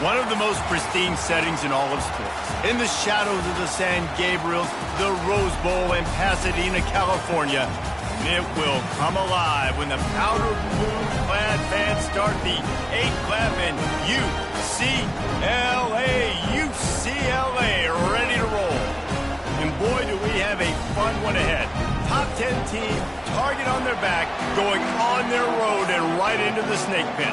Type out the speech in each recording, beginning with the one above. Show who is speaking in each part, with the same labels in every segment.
Speaker 1: One of the most pristine settings in all of sports. In the shadows of the San Gabriels, the Rose Bowl in Pasadena, California, it will come alive when the powder blue-clad fans start the 8-clap and UCLA, ready to roll. And boy, do we have a fun one ahead. Top 10 team, target on their back, going on their road and right into the snake pit.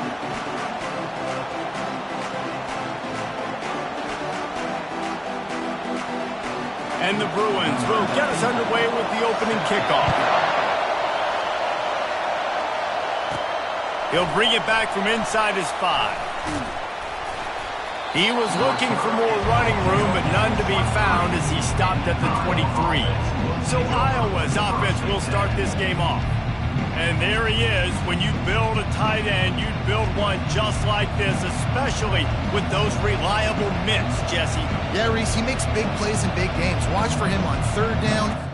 Speaker 1: And the Bruins will get us underway with the opening kickoff. He'll bring it back from inside his 5. He was looking for more running room, but none to be found as he stopped at the 23. So Iowa's offense will start this game off. And there he is. When you build a tight end, you build one just like this, especially with those reliable mitts, Jesse.
Speaker 2: Yeah, Reese, he makes big plays in big games. Watch for him on 3rd down.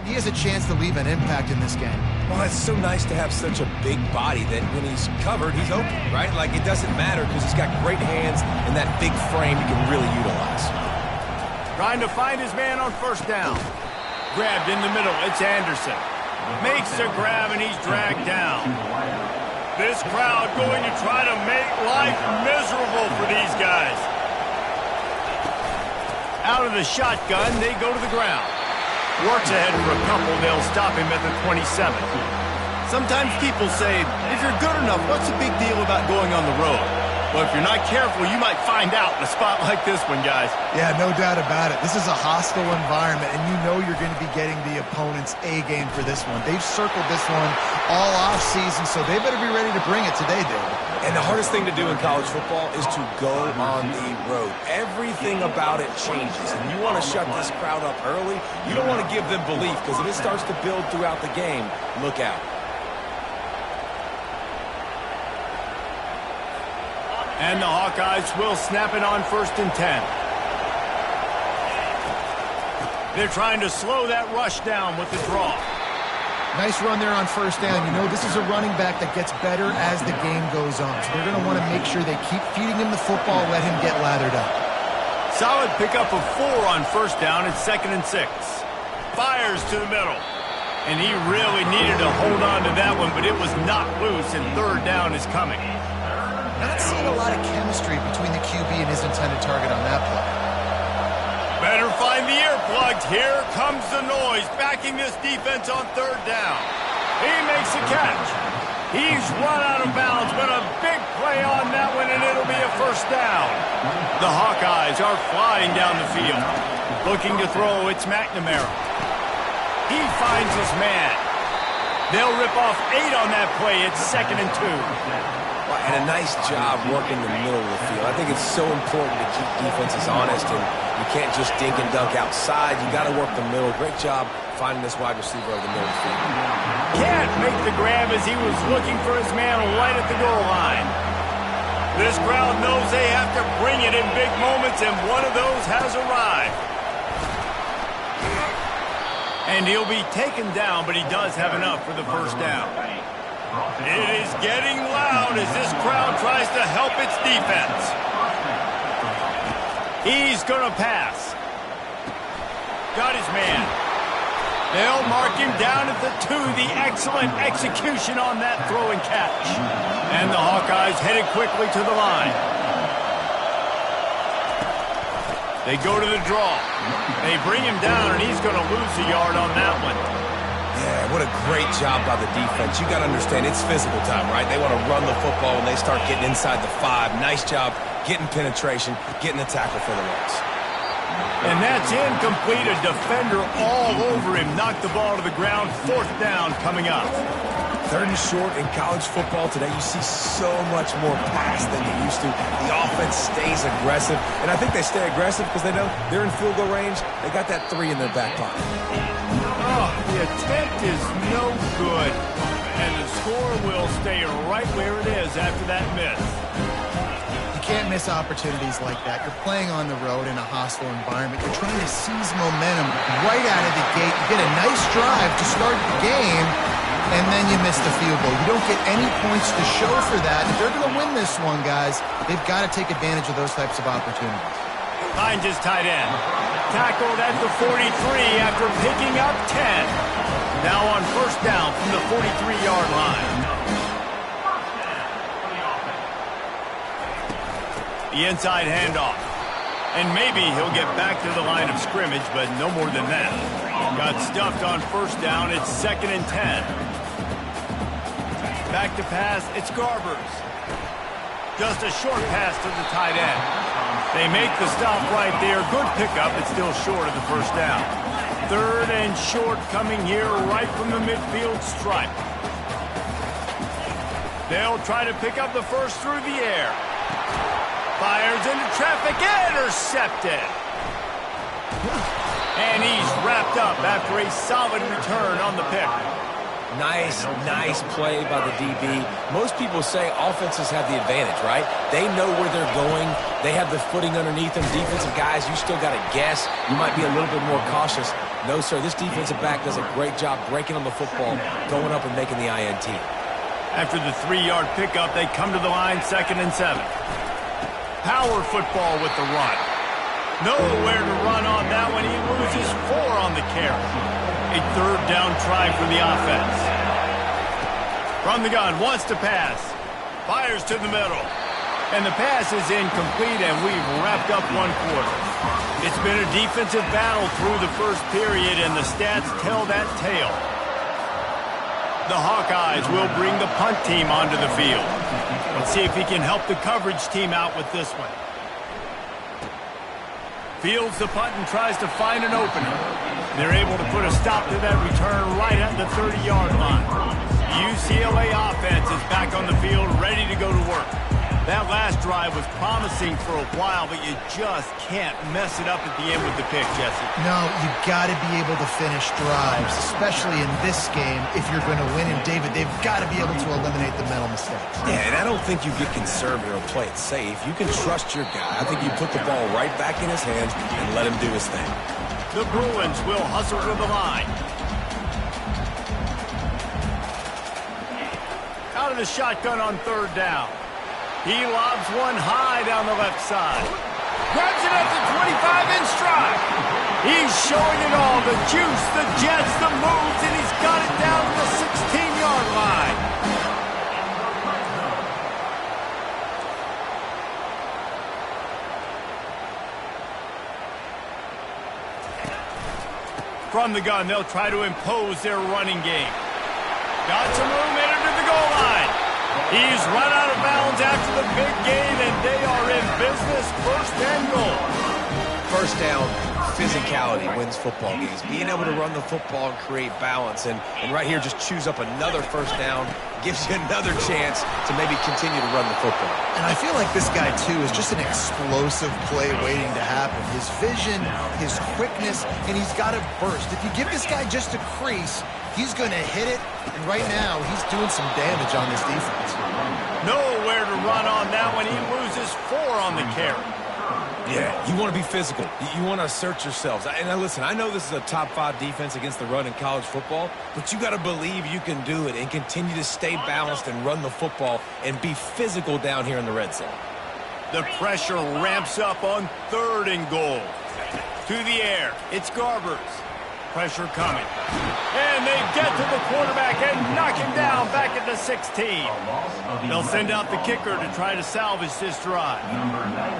Speaker 2: He has a chance to leave an impact in this game.
Speaker 3: Well, it's so nice to have such a big body that when he's covered, he's open, right? Like, it doesn't matter because he's got great hands and that big frame he can really utilize.
Speaker 1: Trying to find his man on first down. Grabbed in the middle. It's Anderson. Makes the grab, and he's dragged down. This crowd going to try to make life miserable for these guys. Out of the shotgun, they go to the ground. Works ahead for a couple. They'll stop him at the 27. Sometimes people say, if you're good enough, what's the big deal about going on the road? Well, if you're not careful, you might find out in a spot like this one, guys.
Speaker 2: Yeah, no doubt about it. This is a hostile environment, and you know you're going to be getting the opponent's A-game for this one. They've circled this one all off-season, so they better be ready to bring it today, David.
Speaker 3: And the hardest thing to do in college football is to go on the road. Everything about it changes, and you want to shut this crowd up early. You don't want to give them belief, because if it starts to build throughout the game, look out.
Speaker 1: And the Hawkeyes will snap it on 1st and 10. They're trying to slow that rush down with the draw.
Speaker 2: Nice run there on first down. You know, this is a running back that gets better as the game goes on. So they're going to want to make sure they keep feeding him the football, let him get lathered up.
Speaker 1: Solid pickup of 4 on first down. It's 2nd and 6. Fires to the middle. And he really needed to hold on to that one, but it was knocked loose, and 3rd down is coming.
Speaker 2: Not seeing a lot of chemistry between the QB and his intended target on that play.
Speaker 1: Better find the earplugs. Here comes the noise, backing this defense on 3rd down. He makes a catch. He's run out of bounds, but a big play on that one, and it'll be a 1st down. The Hawkeyes are flying down the field. Looking to throw, it's McNamara. He finds his man. They'll rip off 8 on that play. It's 2nd and 2.
Speaker 3: And a nice job working the middle of the field. I think it's so important to keep defenses honest, and you can't just dink and dunk outside. You got to work the middle. Great job finding this wide receiver over the middle of the field.
Speaker 1: Can't make the grab as he was looking for his man right at the goal line. This crowd knows they have to bring it in big moments, and one of those has arrived. And he'll be taken down, but he does have enough for the 1st down. It is getting loud as this crowd tries to help its defense. He's going to pass. Got his man. They'll mark him down at the 2. The excellent execution on that throw and catch. And the Hawkeyes headed quickly to the line. They go to the draw. They bring him down, and he's going to lose a yard on that one.
Speaker 3: Yeah, what a great job by the defense. You got to understand, it's physical time, right? They want to run the football when they start getting inside the 5. Nice job getting penetration, getting the tackle for the loss.
Speaker 1: And that's incomplete. A defender all over him. Knocked the ball to the ground. 4th down coming up.
Speaker 3: 3rd and short in college football today. You see so much more pass than you used to. The offense stays aggressive, and I think they stay aggressive because they know they're in field goal range. They got that 3 in their back pocket.
Speaker 1: Oh, the attempt is no good, and the score will stay right where it is after that miss.
Speaker 2: You can't miss opportunities like that. You're playing on the road in a hostile environment. You're trying to seize momentum right out of the gate. You get a nice drive to start the game, and then you miss the field goal. You don't get any points to show for that. If they're going to win this one, guys, they've got to take advantage of those types of opportunities.
Speaker 1: Finds his tight end. Tackled at the 43 after picking up 10. Now on 1st down from the 43-yard line. The inside handoff. And maybe he'll get back to the line of scrimmage, but no more than that. Got stuffed on 1st down. It's 2nd and 10. Back to pass. It's Garbers. Just a short pass to the tight end. They make the stop right there. Good pickup, but still short of the 1st down. 3rd and short coming here right from the midfield stripe. They'll try to pick up the 1st through the air. Fires into traffic, intercepted. And he's wrapped up after a solid return on the pick.
Speaker 3: Nice play by the DB. Most people say offenses have the advantage, right? They know where they're going. They have the footing underneath them. Defensive guys, you still got to guess. You might be a little bit more cautious. No, sir, this defensive back does a great job breaking on the football, going up and making the INT.
Speaker 1: After the 3-yard pickup, they come to the line, 2nd and 7. Power football with the run. Nowhere to run on that one. He loses 4 on the carry. A 3rd down try for the offense. From the gun, wants to pass. Fires to the middle. And the pass is incomplete, and we've wrapped up 1 quarter. It's been a defensive battle through the first period, and the stats tell that tale. The Hawkeyes will bring the punt team onto the field. Let's see if he can help the coverage team out with this one. Fields the punt and tries to find an opening. They're able to put a stop to that return right at the 30-yard line. The UCLA offense is back on the field, ready to go to work. That last drive was promising for a while, but you just can't mess it up at the end with the pick, Jesse.
Speaker 2: No, you've got to be able to finish drives, especially in this game if you're going to win. And, David, they've got to be able to eliminate the mental mistakes.
Speaker 3: Yeah, and I don't think you get conservative or play it safe. You can trust your guy. I think you put the ball right back in his hands and let him do his thing.
Speaker 1: The Bruins will hustle to the line. Out of the shotgun on 3rd down. He lobs one high down the left side. Grabs it at the 25 in stride. He's showing it all. The juice, the jets, the moves, and he's got it down to the 16-yard line. From the gun, they'll try to impose their running game. Got some room, entered to the goal line. He's run out of bounds after the big gain, and they are in business. 1st and goal.
Speaker 3: First down, physicality wins football games. Being able to run the football and create balance. And right here, just choose up another 1st down. Gives you another chance to maybe continue to run the football.
Speaker 2: And I feel like this guy, too, is just an explosive play waiting to happen. His vision, his quickness, and he's got to burst. If you give this guy just a crease, he's going to hit it. And right now, he's doing some damage on this defense.
Speaker 1: Nowhere to run on that one. He loses 4 on the carry.
Speaker 3: Yeah, you want to be physical. You want to assert yourselves. And listen, I know this is a top 5 defense against the run in college football, but you got to believe you can do it and continue to stay balanced and run the football and be physical down here in the red zone.
Speaker 1: The pressure ramps up on 3rd and goal. To the air, it's Garbers. Pressure coming. And they get to the quarterback and knock him down back at the 16. They'll send out the kicker to try to salvage this drive.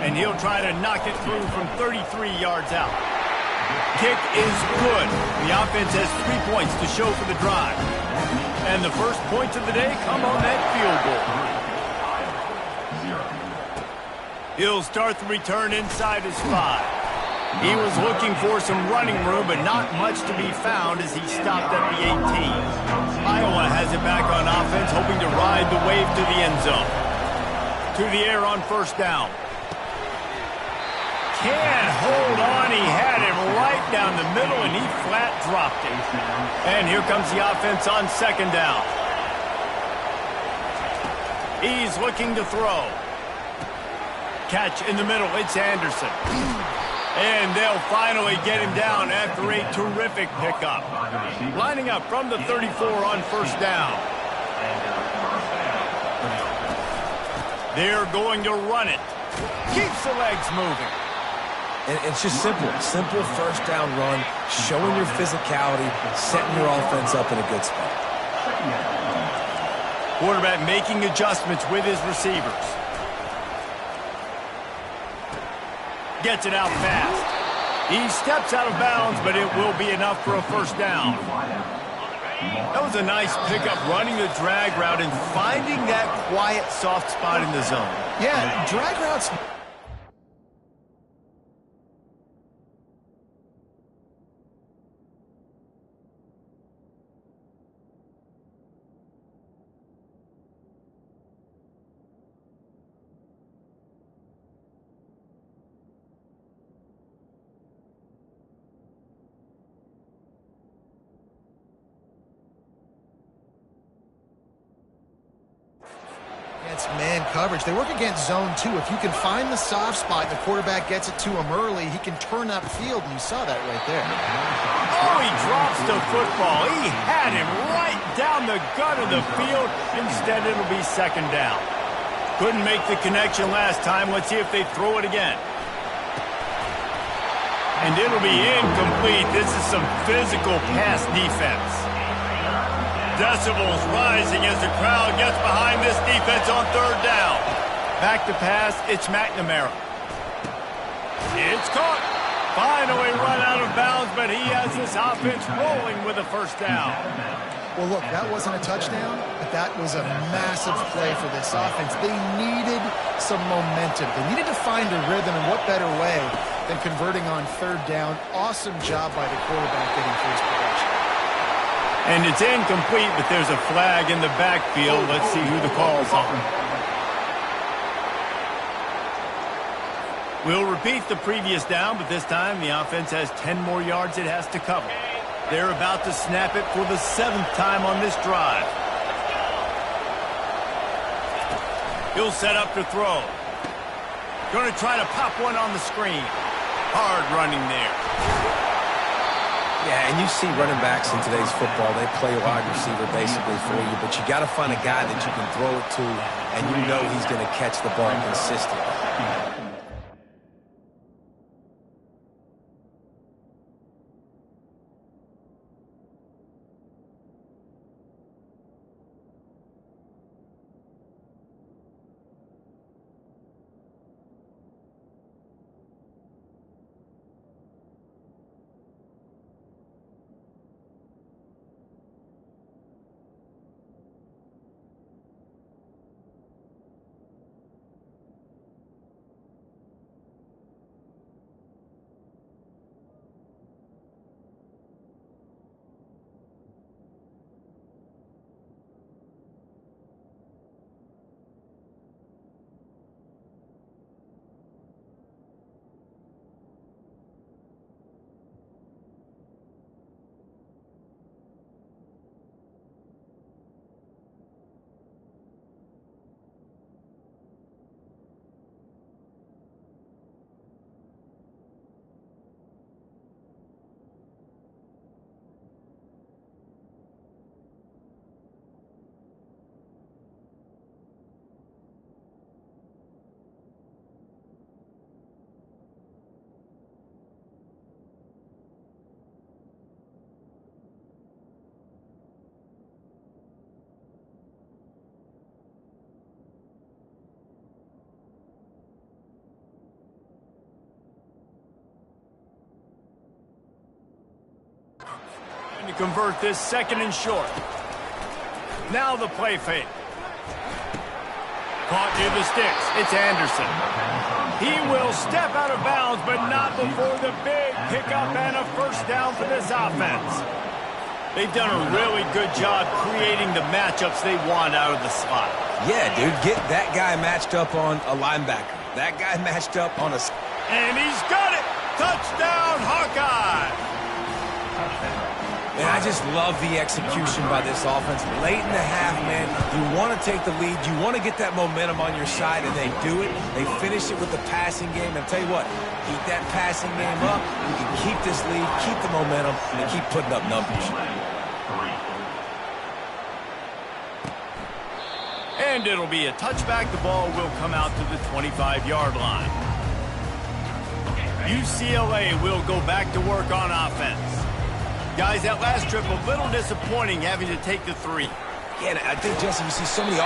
Speaker 1: And he'll try to knock it through from 33 yards out. Kick is good. The offense has 3 points to show for the drive. And the first points of the day come on that field goal. He'll start the return inside his 5. He was looking for some running room, but not much to be found as he stopped at the 18. Iowa has it back on offense, hoping to ride the wave to the end zone. To the air on 1st down. Can't hold on. He had him right down the middle, and he flat dropped it. And here comes the offense on 2nd down. He's looking to throw. Catch in the middle. It's Anderson. And they'll finally get him down after a terrific pickup. Lining up from the 34 on 1st down. They're going to run it. Keeps the legs moving.
Speaker 3: And it's just simple. Simple 1st down run, showing your physicality, setting your offense up in a good spot.
Speaker 1: Quarterback making adjustments with his receivers. Gets it out fast. He steps out of bounds, but it will be enough for a 1st down. That was a nice pickup, running the drag route and finding that quiet, soft spot in the zone.
Speaker 2: Yeah, drag routes... against man coverage. They work against zone 2. If you can find the soft spot and the quarterback gets it to him early, he can turn up field, and you saw that right there.
Speaker 1: Oh, he drops the football. He had him right down the gut of the field. Instead, it'll be second down. Couldn't make the connection last time. Let's see if they throw it again. And it'll be incomplete. This is some physical pass defense. Decibels rising as the crowd gets behind this defense on third down. Back to pass, it's McNamara. It's caught. Finally run out of bounds, but he has this offense rolling with a first down.
Speaker 2: Well, look, that wasn't a touchdown, but that was a massive play for this offense. They needed some momentum. They needed to find a rhythm, and what better way than converting on third down. Awesome job by the quarterback getting through his progression.
Speaker 1: And it's incomplete, but there's a flag in the backfield. Let's see who the call's on. We'll repeat the previous down, but this time the offense has 10 more yards it has to cover. They're about to snap it for the 7th time on this drive. He'll set up to throw. Going to try to pop one on the screen. Hard running there.
Speaker 3: Yeah, and you see running backs in today's football, they play wide receiver basically for you, but you got to find a guy that you can throw it to, and you know he's going to catch the ball consistently.
Speaker 1: To convert this, second and short. Now the play fake. Caught near the sticks. It's Anderson. He will step out of bounds, but not before the big pickup and a first down for this offense. They've done a really good job creating the matchups they want out of the slot.
Speaker 3: Yeah, dude, get that guy matched up on a linebacker. That guy matched up on a...
Speaker 1: And he's got it! Touchdown, Hawkeye!
Speaker 3: And I just love the execution by this offense. Late in the half, man, you want to take the lead. You want to get that momentum on your side, and they do it. They finish it with the passing game. And I'll tell you what, keep that passing game up. You can keep this lead, keep the momentum, and keep putting up numbers.
Speaker 1: And it'll be a touchback. The ball will come out to the 25-yard line. UCLA will go back to work on offense. Guys, that last trip, a little disappointing having to take the 3.
Speaker 3: Yeah, and I think, Jesse, you see so many...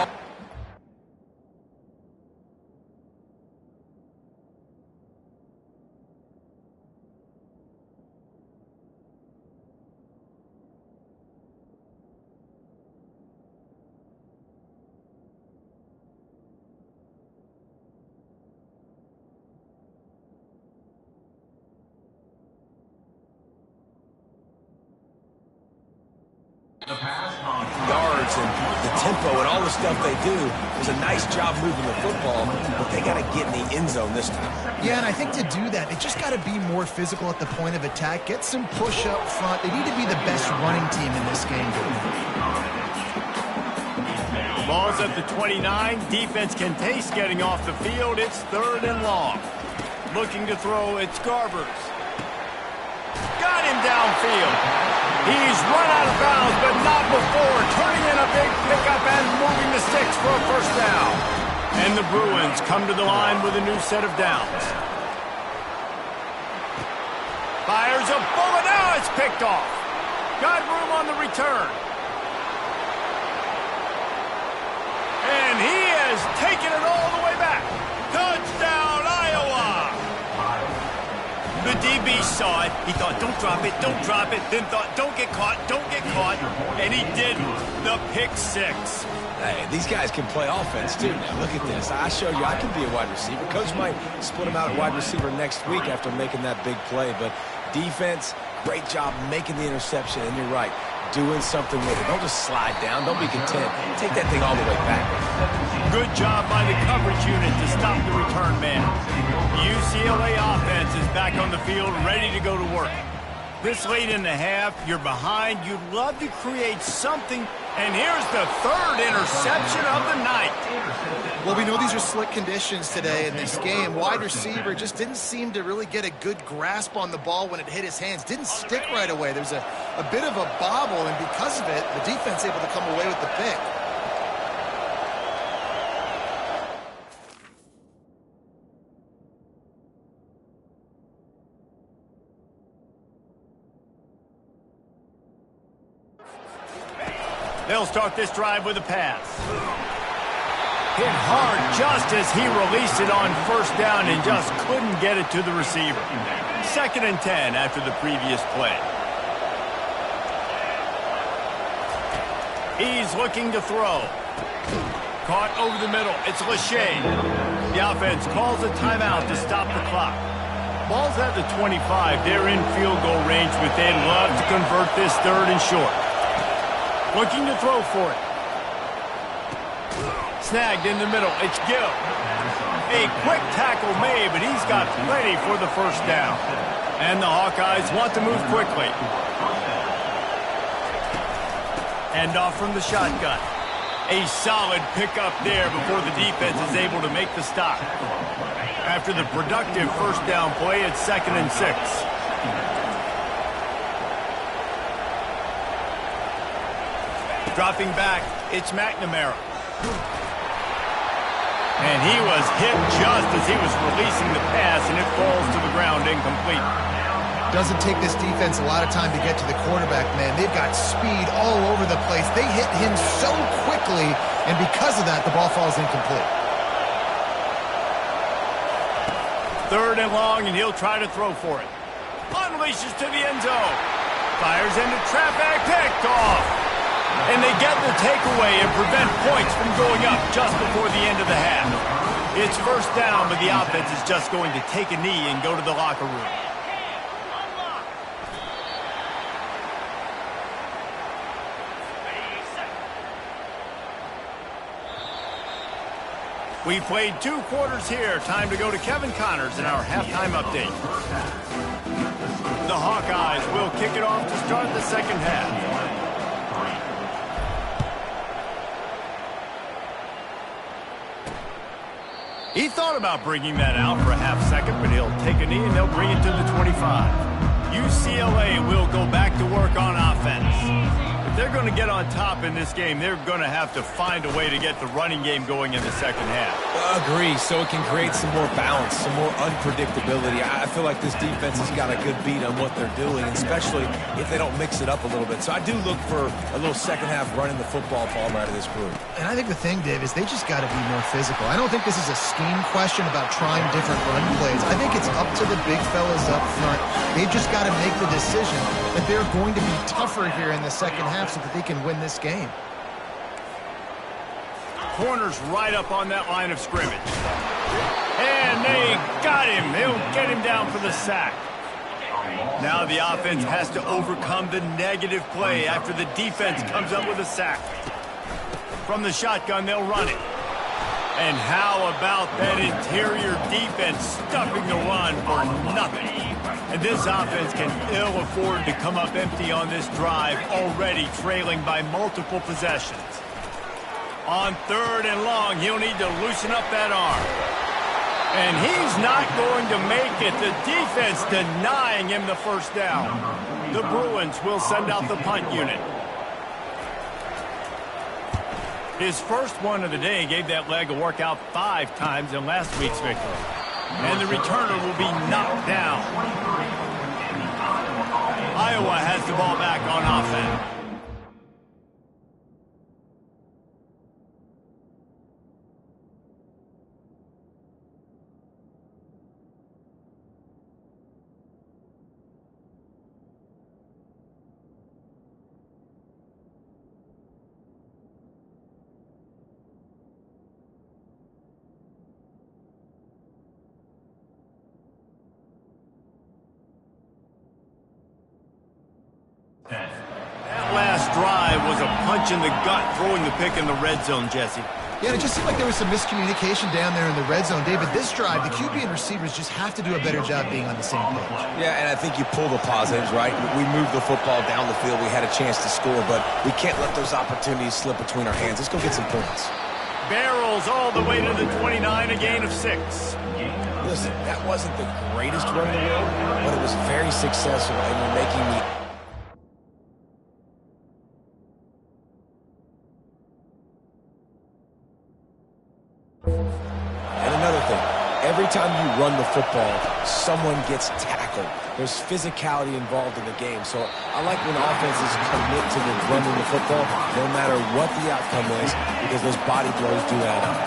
Speaker 3: yards and the tempo and all the stuff they do. It was a nice job moving the football, but they got to get in the end zone this time.
Speaker 2: Yeah, and I think to do that, they just got to be more physical at the point of attack, get some push up front. They need to be the best running team in this game.
Speaker 1: Ball's at the 29. Defense can taste getting off the field. It's 3rd and long. Looking to throw, it's Garbers. Got him downfield. He's run out of bounds, but not before turning in a big pickup and moving the sticks for a first down. And the Bruins come to the line with a new set of downs. Fires a bullet. Now it's picked off. Got room on the return. And he has taken it all the way back. Touchdown, Iowa! The DB saw it. He thought, don't drop it, don't drop it. Then thought, don't get caught, don't get caught. And he didn't. The pick 6.
Speaker 3: Hey, these guys can play offense, too. Now, look at this. I showed you I can be a wide receiver. Coach might split him out at wide receiver next week after making that big play. But defense, great job making the interception. And you're right, doing something with it. Don't just slide down. Don't be content. Take that thing all the way back.
Speaker 1: Good job by the coverage unit to stop the return man. The UCLA offense is back on the field, ready to go to work. This late in the half, you're behind. You'd love to create something. And here's the 3rd interception of the night.
Speaker 2: Well, we know these are slick conditions today in this game. Wide receiver just didn't seem to really get a good grasp on the ball when it hit his hands. Didn't stick right away. There was a bit of a bobble, and because of it, the defense able to come away with the pick.
Speaker 1: They'll start this drive with a pass. Hit hard just as he released it on first down and just couldn't get it to the receiver. 2nd and 10 after the previous play. He's looking to throw. Caught over the middle. It's Lachey. The offense calls a timeout to stop the clock. Ball's at the 25. They're in field goal range, but they'd love to convert this 3rd and short. Looking to throw for it. Snagged in the middle. It's Gill. A quick tackle made, but he's got plenty for the first down. And the Hawkeyes want to move quickly. End off from the shotgun. A solid pickup there before the defense is able to make the stop. After the productive first down play, it's 2nd and 6. Dropping back, it's McNamara. And he was hit just as he was releasing the pass, and it falls to the ground incomplete.
Speaker 2: Doesn't take this defense a lot of time to get to the quarterback, man. They've got speed all over the place. They hit him so quickly, and because of that, the ball falls incomplete.
Speaker 1: 3rd and long, and he'll try to throw for it. Unleashes to the end zone. Fires into traffic, picked off. And they get the takeaway and prevent points from going up just before the end of the half. It's first down, but the offense is just going to take a knee and go to the locker room. We played 2 quarters here. Time to go to Kevin Connors in our halftime update. The Hawkeyes will kick it off to start the second half. He thought about bringing that out for a half second, but he'll take a knee and they'll bring it to the 25. UCLA will go back to work on offense. If they're going to get on top in this game, they're going to have to find a way to get the running game going in the second half.
Speaker 3: Agree, so it can create some more balance, some more unpredictability. I feel like this defense has got a good beat on what they're doing, especially if they don't mix it up a little bit. So I do look for a little second half running the football ball out of this group.
Speaker 2: And I think the thing, Dave, is they just got to be more physical. I don't think this is a scheme question about trying different run plays. I think it's up to the big fellas up front. They've just got to make the decision that they're going to be tougher here in the second half so that they can win this game.
Speaker 1: Corner's right up on that line of scrimmage. And they got him. He'll get him down for the sack. Now the offense has to overcome the negative play after the defense comes up with a sack. From the shotgun, they'll run it. And how about that interior defense stuffing the run for nothing? And this offense can ill afford to come up empty on this drive, already trailing by multiple possessions. On 3rd and long, he'll need to loosen up that arm. And he's not going to make it. The defense denying him the first down. The Bruins will send out the punt unit. His first one of the day gave that leg a workout 5 times in last week's victory. And the returner will be knocked down. Iowa has the ball back on offense. That last drive was a punch in the gut, throwing the pick in the red zone, Jesse.
Speaker 2: Yeah, and it just seemed like there was some miscommunication down there in the red zone. David, this drive, the QB and receivers just have to do a better job being on the same page.
Speaker 3: Yeah, and I think you pull the positives, right? We moved the football down the field. We had a chance to score, but we can't let those opportunities slip between our hands. Let's go get some points.
Speaker 1: Barrels all the way to the 29, a gain of 6.
Speaker 3: Listen, that wasn't the greatest run in the world, but it was very successful in making me... And another thing, every time you run the football, someone gets tackled. There's physicality involved in the game. So I like when offenses commit to the running the football, no matter what the outcome is, because those body blows do add up.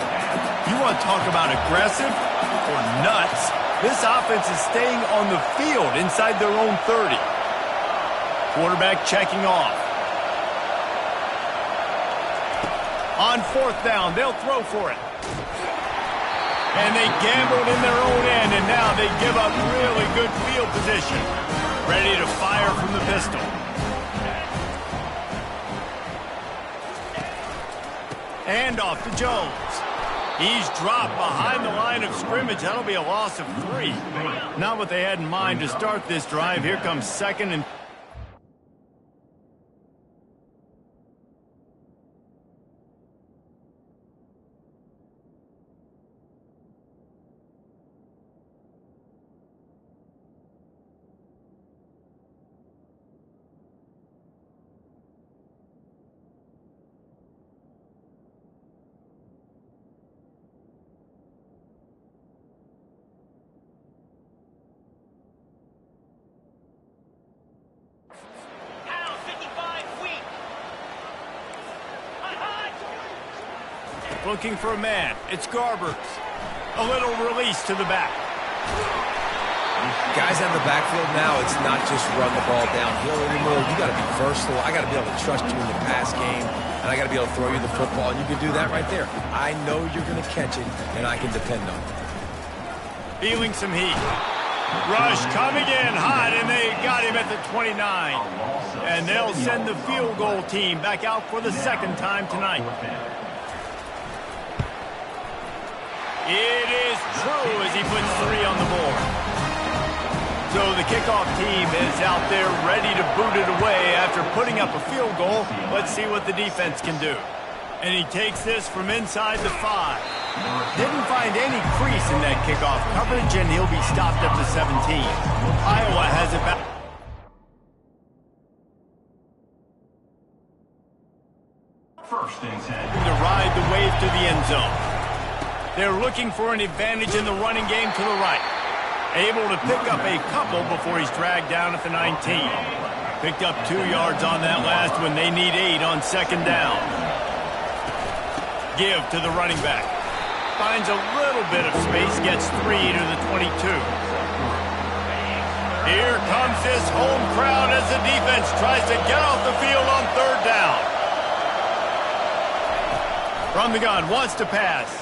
Speaker 1: You want to talk about aggressive or nuts? This offense is staying on the field inside their own 30. Quarterback checking off. On 4th down, they'll throw for it. And they gambled in their own end, and now they give up really good field position. Ready to fire from the pistol. Handoff to Jones. He's dropped behind the line of scrimmage. That'll be a loss of 3. Not what they had in mind to start this drive. Here comes 2nd and... Looking for a man. It's Garbers. A little release to the back.
Speaker 3: Guys out of the backfield now, it's not just run the ball downhill anymore. You got to be versatile. I got to be able to trust you in the pass game, and I got to be able to throw you the football, and you can do that right there. I know you're going to catch it, and I can depend on it.
Speaker 1: Feeling some heat. Rush coming in hot, and they got him at the 29. And they'll send the field goal team back out for the 2nd time tonight. It is true as he puts 3 on the board. So the kickoff team is out there ready to boot it away after putting up a field goal. Let's see what the defense can do. And he takes this from inside the 5. Didn't find any crease in that kickoff coverage, and he'll be stopped at the 17. Iowa has it back.
Speaker 4: First and 10.
Speaker 1: To ride the wave to the end zone. They're looking for an advantage in the running game to the right. Able to pick up a couple before he's dragged down at the 19. Picked up 2 yards on that last when they need 8 on 2nd down. Give to the running back. Finds a little bit of space, gets 3 to the 22. Here comes this home crowd as the defense tries to get off the field on 3rd down. From the gun, wants to pass.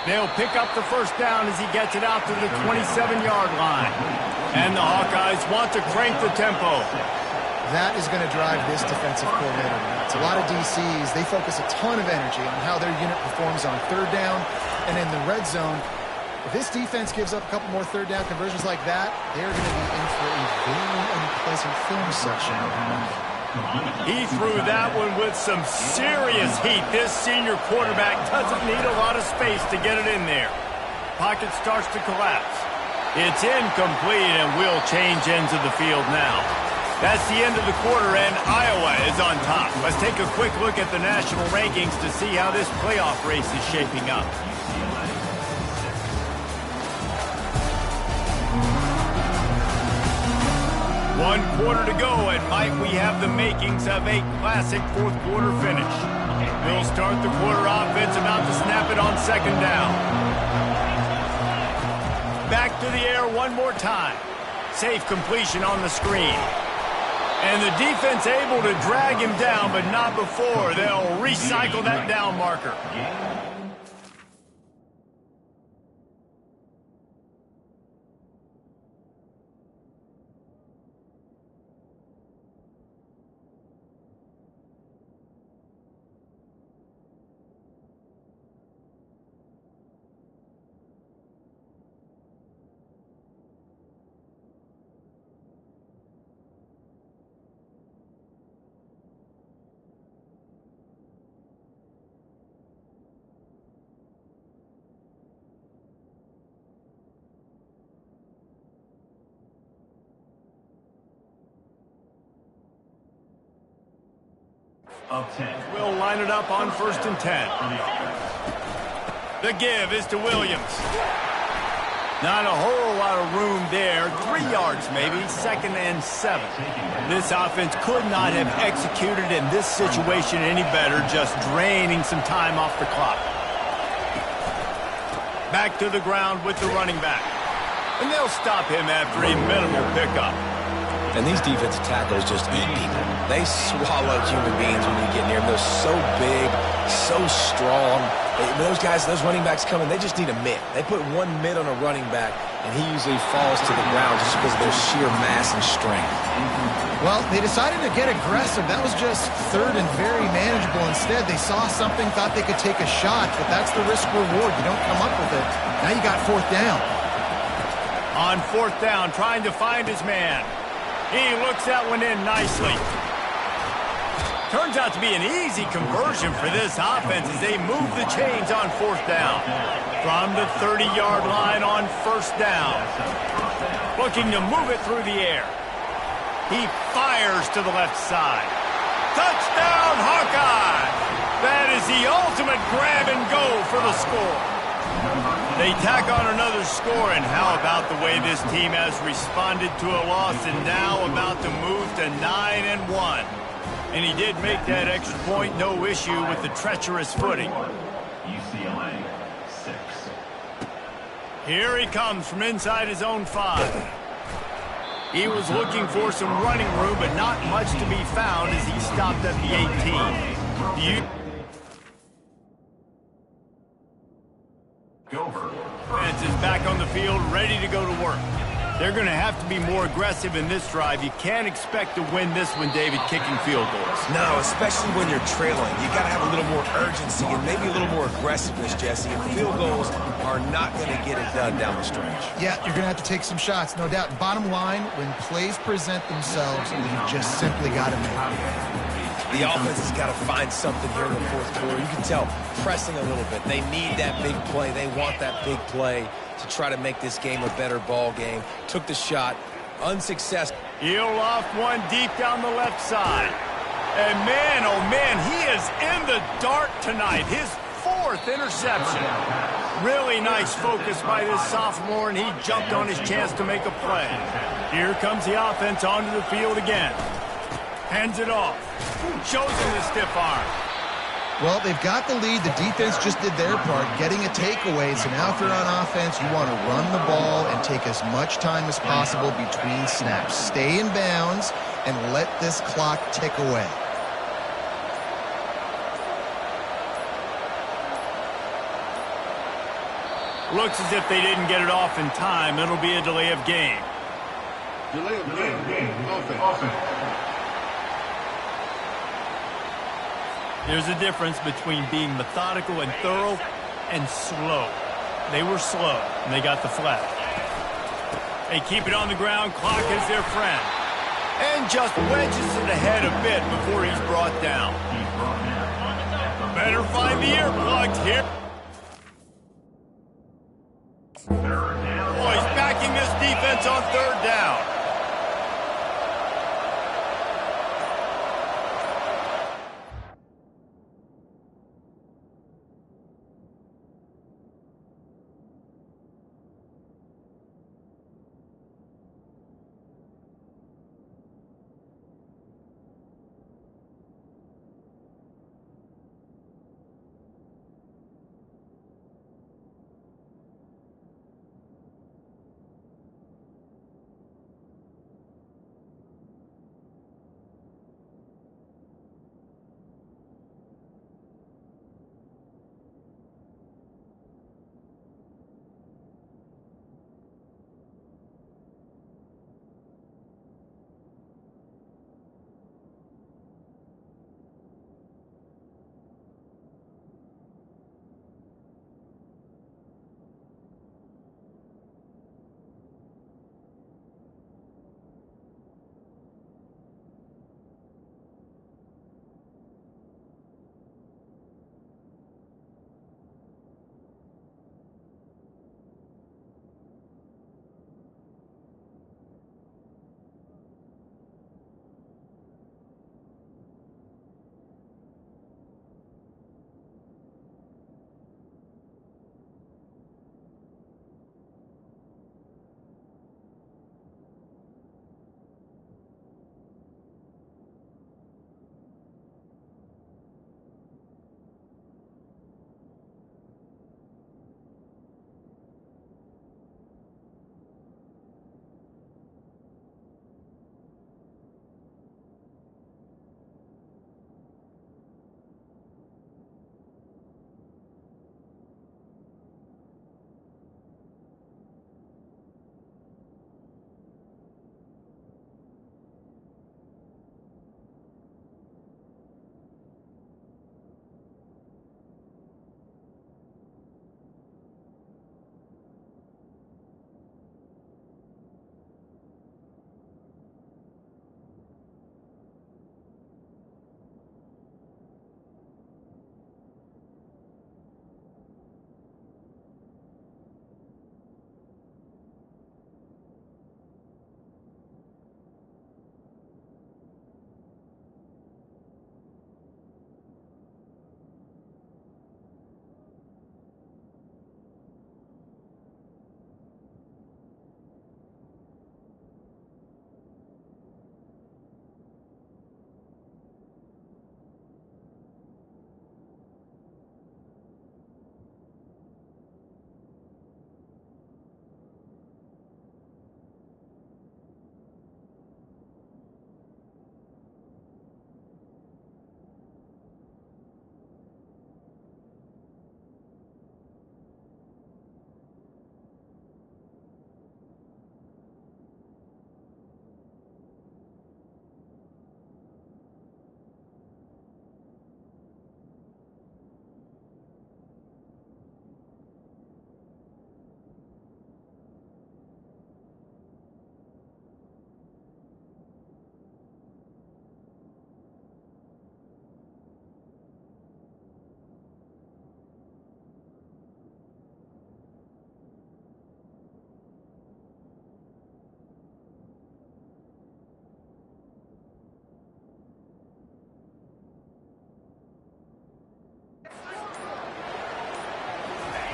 Speaker 1: They'll pick up the 1st down as he gets it out to the 27-yard line. And the Hawkeyes want to crank the tempo.
Speaker 2: That is going to drive this defensive coordinator nuts. A lot of DCs, they focus a ton of energy on how their unit performs on 3rd down and in the red zone. If this defense gives up a couple more 3rd down conversions like that, they're going to be in for a very unpleasant film section on Monday.
Speaker 1: He threw that one with some serious heat. This senior quarterback doesn't need a lot of space to get it in there. Pocket starts to collapse. It's incomplete, and we'll change ends of the field now. That's the end of the quarter, and Iowa is on top. Let's take a quick look at the national rankings to see how this playoff race is shaping up. One quarter to go, and might we have the makings of a classic fourth quarter finish. We'll start the quarter offense, about to snap it on second down. Back to the air one more time. Safe completion on the screen. And the defense able to drag him down, but not before. They'll recycle that down marker.
Speaker 4: Of 10.
Speaker 1: We'll line it up on 1st and 10. The give is to Williams. Not a whole lot of room there. 3 yards maybe, 2nd and 7. This offense could not have executed in this situation any better, just draining some time off the clock. Back to the ground with the running back. And they'll stop him after a minimal pickup.
Speaker 3: And these defensive tackles just eat people. They swallow human beings when you get near them. They're so big, so strong. Those guys, those running backs coming, they just need a mitt. They put one mitt on a running back, and he usually falls to the ground just because of their sheer mass and strength.
Speaker 2: Well, they decided to get aggressive. That was just third and very manageable. Instead, they saw something, thought they could take a shot, but that's the risk-reward. You don't come up with it. Now you got 4th down.
Speaker 1: On 4th down, trying to find his man. He looks that one in nicely. Turns out to be an easy conversion for this offense as they move the chains on 4th down. From the 30-yard line on 1st down. Looking to move it through the air. He fires to the left side. Touchdown, Hawkeye! That is the ultimate grab and go for the score. They tack on another score, and how about the way this team has responded to a loss and now about to move to 9-1. And he did make that extra point, no issue with the treacherous footing.
Speaker 4: UCLA 6.
Speaker 1: Here he comes from inside his own 5. He was looking for some running room, but not much to be found as he stopped at the 18. Defense is back on the field, ready to go to work. They're going to have to be more aggressive in this drive. You can't expect to win this one, David, kicking field goals.
Speaker 3: No, especially when you're trailing. You got to have a little more urgency and maybe a little more aggressiveness, Jesse. And field goals are not going to get it done down the stretch.
Speaker 2: Yeah, you're going to have to take some shots, no doubt. Bottom line, when plays present themselves, you just simply got to make it.
Speaker 3: The offense has got to find something here in the 4th quarter. You can tell, pressing a little bit. They need that big play. They want that big play to try to make this game a better ball game. Took the shot, unsuccessful.
Speaker 1: He'll loft one deep down the left side. And man, oh man, he is in the dark tonight. His 4th interception. Really nice focus by this sophomore, and he jumped on his chance to make a play. Here comes the offense onto the field again. Hands it off. Shows him the stiff arm.
Speaker 2: Well, they've got the lead. The defense just did their part, getting a takeaway. So now if you're on offense, you want to run the ball and take as much time as possible between snaps. Stay in bounds and let this clock tick away.
Speaker 1: Looks as if they didn't get it off in time. It'll be a delay of game.
Speaker 4: Delay of game. Offense.
Speaker 1: There's a difference between being methodical and thorough and slow. They were slow, and they got the flag. They keep it on the ground. Clock is their friend. And just wedges it ahead a bit before he's brought down. Better find the earplugs here. Oh, he's backing this defense on third down.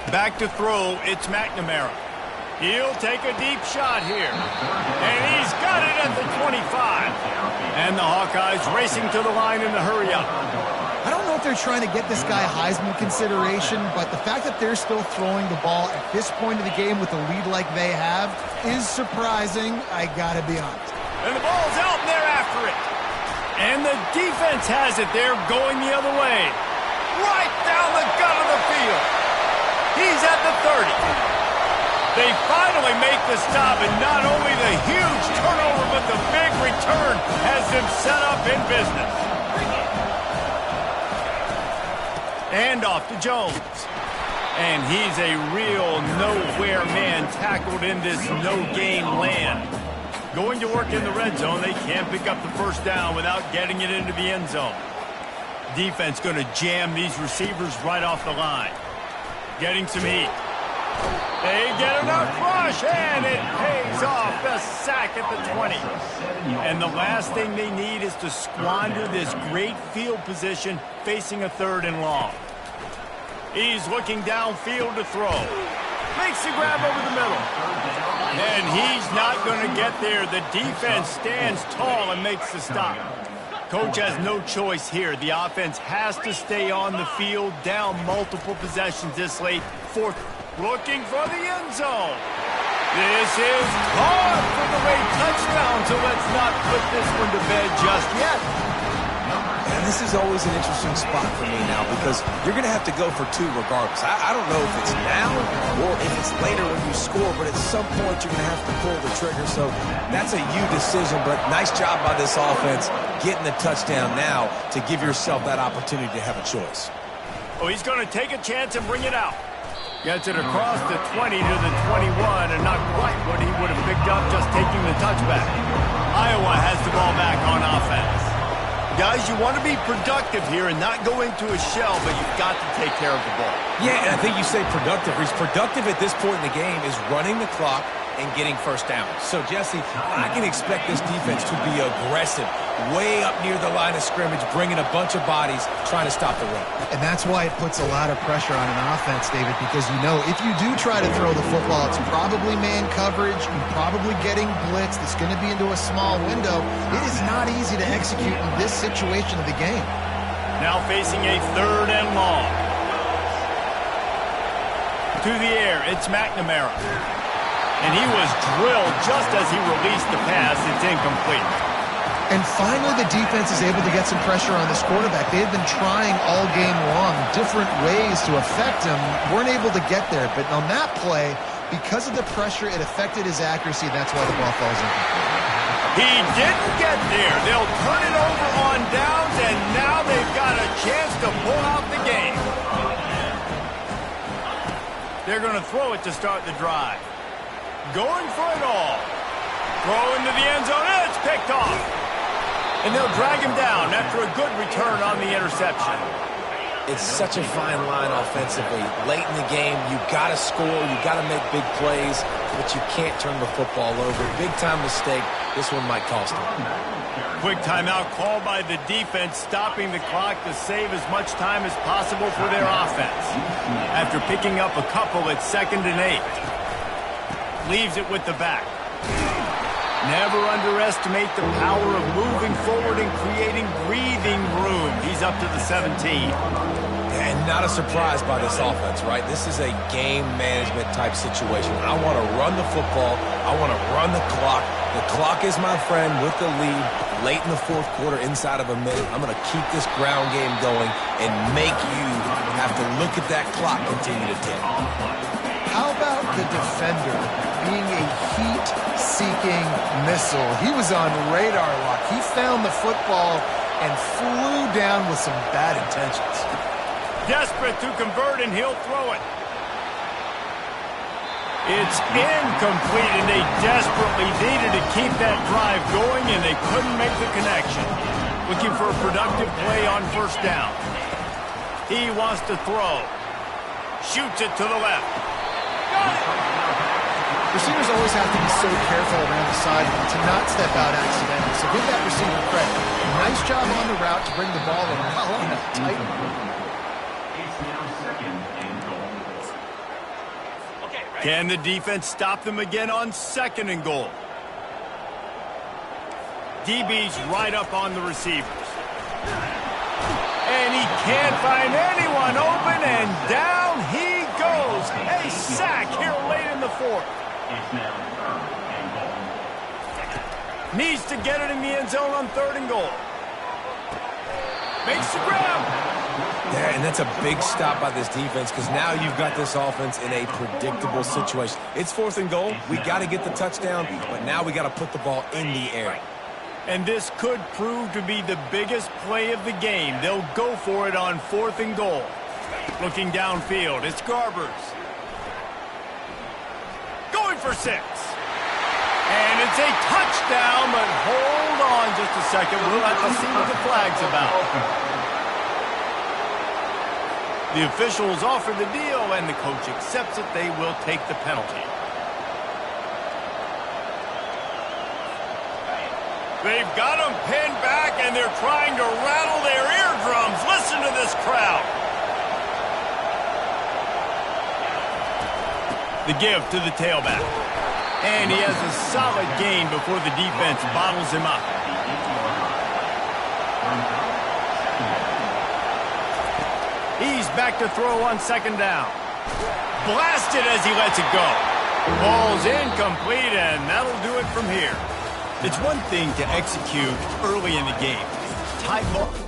Speaker 1: Back to throw, it's McNamara. He'll take a deep shot here. And he's got it at the 25. And the Hawkeyes racing to the line in the hurry up.
Speaker 2: I don't know if they're trying to get this guy Heisman consideration, but the fact that they're still throwing the ball at this point of the game with a lead like they have is surprising, I gotta be honest.
Speaker 1: And the ball's out and they're after it. And the defense has it. They're going the other way. Right down the gut of the field. He's at the 30. They finally make the stop, and not only the huge turnover, but the big return has them set up in business. And off to Jones. And he's a real nowhere man tackled in this no-gain land. Going to work in the red zone, they can't pick up the first down without getting it into the end zone. Defense going to jam these receivers right off the line. Getting some heat. They get enough rush, and it pays off. The sack at the 20. And the last thing they need is to squander this great field position facing a 3rd and long. He's looking downfield to throw. Makes the grab over the middle. And he's not going to get there. The defense stands tall and makes the stop. Coach has no choice here. The offense has to stay on the field, down multiple possessions this late. 4th, looking for the end zone. This is caught for the late touchdown, so let's not put this one to bed just yet.
Speaker 3: And this is always an interesting spot for me now because you're going to have to go for 2 regardless. I don't know if it's now or if it's later when you score, but at some point you're going to have to pull the trigger. So that's a you decision, but nice job by this offense getting the touchdown now to give yourself that opportunity to have a choice.
Speaker 1: Oh, he's going to take a chance and bring it out. Gets it across the 20 to the 21, and not quite what he would have picked up just taking the touchback. Iowa has the ball back on offense. Guys, you want to be productive here and not go into a shell, but you've got to take care of the ball.
Speaker 3: Yeah, and I think you say productive. He's productive at this point in the game is running the clock and getting first down. So, Jesse, I can expect this defense to be aggressive, way up near the line of scrimmage, bringing a bunch of bodies, trying to stop the run.
Speaker 2: And that's why it puts a lot of pressure on an offense, David, because you know if you do try to throw the football, it's probably man coverage, you're probably getting blitzed, it's going to be into a small window. It is not easy to execute in this situation of the game.
Speaker 1: Now facing a 3rd and long. To the air, it's McNamara. And he was drilled just as he released the pass. It's incomplete.
Speaker 2: And finally, the defense is able to get some pressure on this quarterback. They have been trying all game long, different ways to affect him. Weren't able to get there. But on that play, because of the pressure, it affected his accuracy. That's why the ball falls incomplete.
Speaker 1: He didn't get there. They'll turn it over on downs, and now they've got a chance to pull out the game. They're going to throw it to start the drive. Going for it all. Throw into the end zone. It's picked off. And they'll drag him down after a good return on the interception.
Speaker 3: It's such a fine line offensively. Late in the game, you got to score, you got to make big plays, but you can't turn the football over. Big-time mistake. This one might cost them.
Speaker 1: Quick timeout called by the defense, stopping the clock to save as much time as possible for their offense. After picking up a couple, it's 2nd and 8. Leaves it with the back. Never underestimate the power of moving forward and creating breathing room. He's up to the 17.
Speaker 3: And not a surprise by this offense, right? This is a game management type situation. I want to run the football. I want to run the clock. The clock is my friend with the lead. Late in the 4th quarter, inside of a minute, I'm going to keep this ground game going and make you have to look at that clock continue to tick.
Speaker 2: How about the defender being a heat-seeking missile? He was on radar lock. He found the football and flew down with some bad intentions.
Speaker 1: Desperate to convert, and he'll throw it. It's incomplete, and they desperately needed to keep that drive going, and they couldn't make the connection. Looking for a productive play on first down. He wants to throw. Shoots it to the left.
Speaker 2: Receivers always have to be so careful around the sideline to not step out accidentally. So give that receiver credit. Nice job on the route to bring the ball in well on that tight one.
Speaker 4: It's now 2nd and goal.
Speaker 1: Can the defense stop them again on 2nd and goal? DB's right up on the receivers. And he can't find anyone open, and down he goes. A sack here late in the 4th.
Speaker 4: It's now 3rd and goal.
Speaker 1: Needs to get it in the end zone on 3rd and goal. Makes the grab.
Speaker 3: Yeah, and that's a big stop by this defense because now you've got this offense in a predictable situation. It's 4th and goal. We got to get the touchdown, but now we got to put the ball in the air.
Speaker 1: And this could prove to be the biggest play of the game. They'll go for it on 4th and goal. Looking downfield, it's Garbers. Going for 6. And it's a touchdown, but hold on just a second. We'll have to see what the flag's about. The officials offer the deal, and the coach accepts it. They will take the penalty. They've got them pinned back, and they're trying to rattle their eardrums. Listen to this crowd. The give to the tailback. And he has a solid gain before the defense bottles him up. He's back to throw on second down. Blasted as he lets it go. Ball's incomplete, and that'll do it from here. It's one thing to execute early in the game. Tie ball.